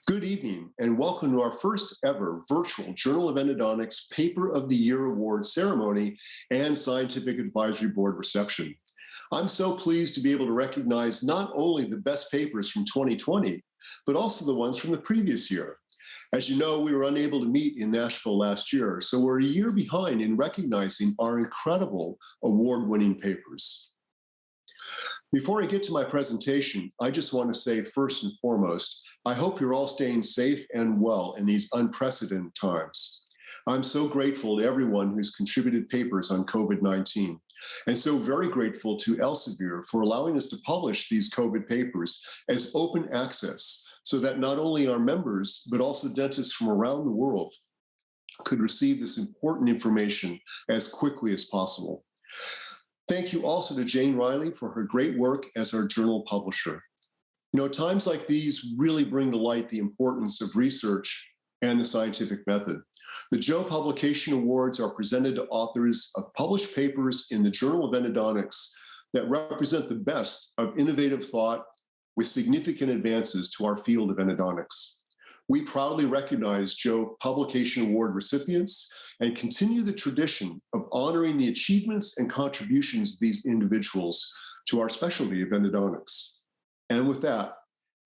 Good evening, and welcome to our first ever virtual Journal of Endodontics Paper of the Year Award ceremony and Scientific Advisory Board reception. I'm so pleased to be able to recognize not only the best papers from 2020, but also the ones from the previous year. As you know, we were unable to meet in Nashville last year, so we're a year behind in recognizing our incredible award-winning papers. Before I get to my presentation, I just want to say first and foremost, I hope you're all staying safe and well in these unprecedented times. I'm so grateful to everyone who's contributed papers on COVID-19, and so very grateful to Elsevier for allowing us to publish these COVID papers as open access so that not only our members, but also dentists from around the world could receive this important information as quickly as possible. Thank you also to Jane Riley for her great work as our journal publisher. You know, times like these really bring to light the importance of research and the scientific method. The Joe Publication Awards are presented to authors of published papers in the Journal of Endodontics that represent the best of innovative thought with significant advances to our field of endodontics. We proudly recognize Joe Publication Award recipients and continue the tradition of honoring the achievements and contributions of these individuals to our specialty of endodontics. And with that,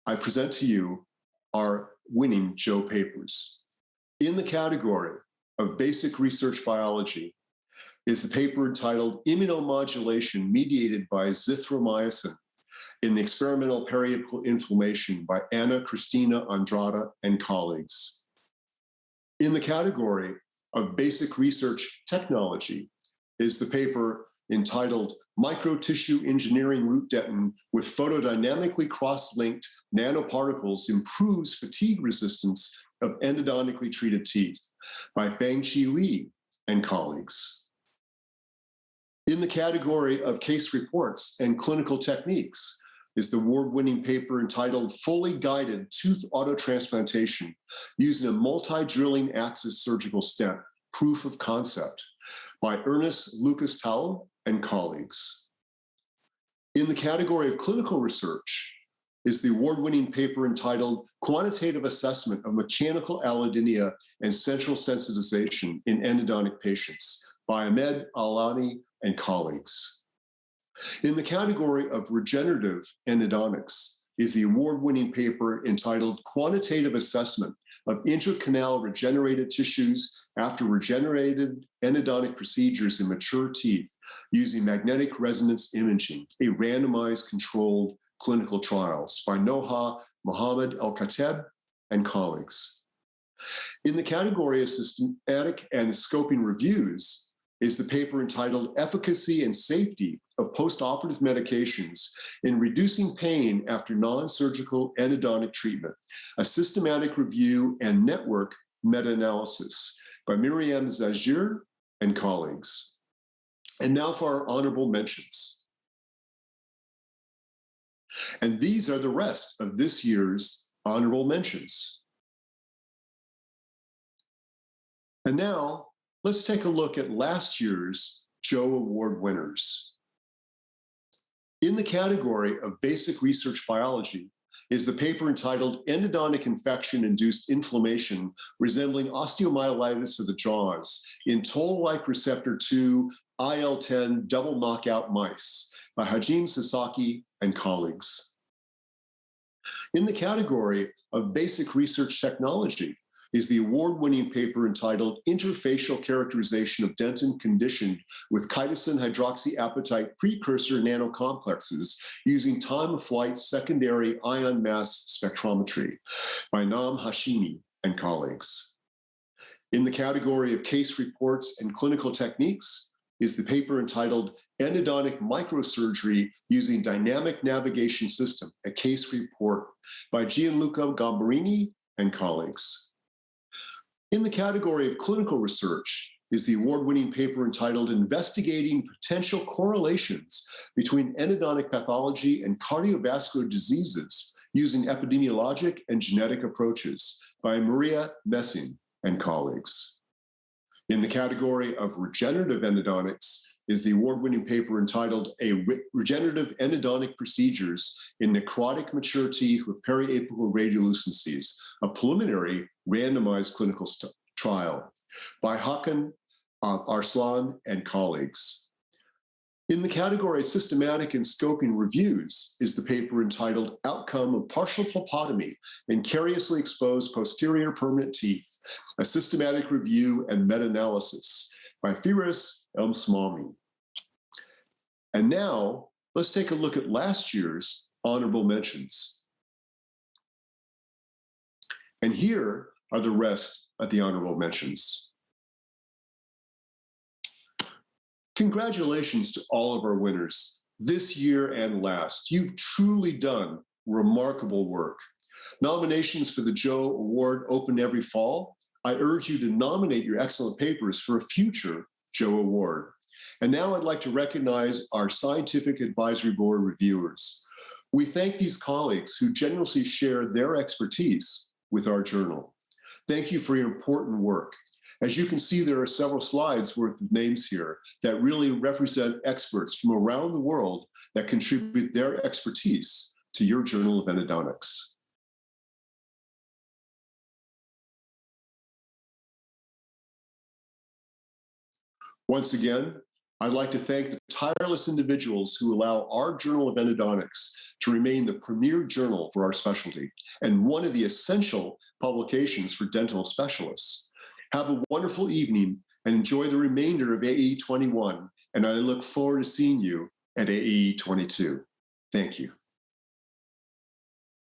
I present to you our winning Joe papers. In the category of basic research biology is the paper entitled Immunomodulation Mediated by Zithromycin in the Experimental Periapical Inflammation by Ana Cristina Andrada and colleagues. In the category of basic research technology is the paper entitled Microtissue Engineering Root Dentin with Photodynamically Cross-Linked Nanoparticles Improves Fatigue Resistance of Endodontically Treated Teeth by Fangqi Li and colleagues. In the category of case reports and clinical techniques is the award-winning paper entitled Fully Guided Tooth Autotransplantation Using a Multi-Drilling Axis Surgical Stent, Proof of Concept by Ernest Lucas Towell and colleagues. In the category of clinical research is the award-winning paper entitled Quantitative Assessment of Mechanical Allodynia and Central Sensitization in Endodontic Patients by Ahmed Alani and colleagues. In the category of regenerative endodontics is the award-winning paper entitled Quantitative Assessment of Intracanal Regenerated Tissues after Regenerated Endodontic Procedures in Mature Teeth using Magnetic Resonance Imaging, a randomized controlled clinical trials by Noha Mohammed El-Kateb and colleagues. In the category of systematic and scoping reviews is the paper entitled Efficacy and Safety of Postoperative Medications in Reducing Pain After Non-Surgical Endodontic Treatment, a systematic review and network meta-analysis by Miriam Zagir and colleagues. And now for our honorable mentions. And these are the rest of this year's honorable mentions. And now, let's take a look at last year's Joe Award winners. In the category of basic research biology is the paper entitled Endodontic Infection-Induced Inflammation Resembling Osteomyelitis of the Jaws in Toll-like Receptor 2 IL-10 Double Knockout Mice by Hajime Sasaki and colleagues. In the category of basic research technology is the award-winning paper entitled Interfacial Characterization of Dentin Conditioned with Chitosan Hydroxyapatite Precursor Nanocomplexes using Time-of-Flight Secondary Ion Mass Spectrometry by Nam Hashimi and colleagues. In the category of case reports and clinical techniques is the paper entitled Endodontic Microsurgery Using Dynamic Navigation System, a case report by Gianluca Gambarini and colleagues. In the category of clinical research is the award-winning paper entitled Investigating Potential Correlations Between Endodontic Pathology and Cardiovascular Diseases Using Epidemiologic and Genetic Approaches by Maria Messing and colleagues. In the category of regenerative endodontics is the award-winning paper entitled Regenerative Endodontic Procedures in Necrotic Mature Teeth with Periapical Radiolucencies, a preliminary randomized clinical trial by Hakan Arslan and colleagues. In the category Systematic and Scoping Reviews is the paper entitled Outcome of Partial Pulpotomy in Cariously Exposed Posterior Permanent Teeth, a Systematic Review and Meta-Analysis by Firas Elmsmami. And now, let's take a look at last year's honorable mentions. And here are the rest of the honorable mentions. Congratulations to all of our winners this year and last. You've truly done remarkable work. Nominations for the Joe Award open every fall. I urge you to nominate your excellent papers for a future Joe Award. And now I'd like to recognize our Scientific Advisory Board reviewers. We thank these colleagues who generously share their expertise with our journal. Thank you for your important work. As you can see, there are several slides worth of names here that really represent experts from around the world that contribute their expertise to your Journal of Endodontics. Once again, I'd like to thank the tireless individuals who allow our Journal of Endodontics to remain the premier journal for our specialty and one of the essential publications for dental specialists. Have a wonderful evening and enjoy the remainder of AAE 21, and I look forward to seeing you at AAE 22. Thank you.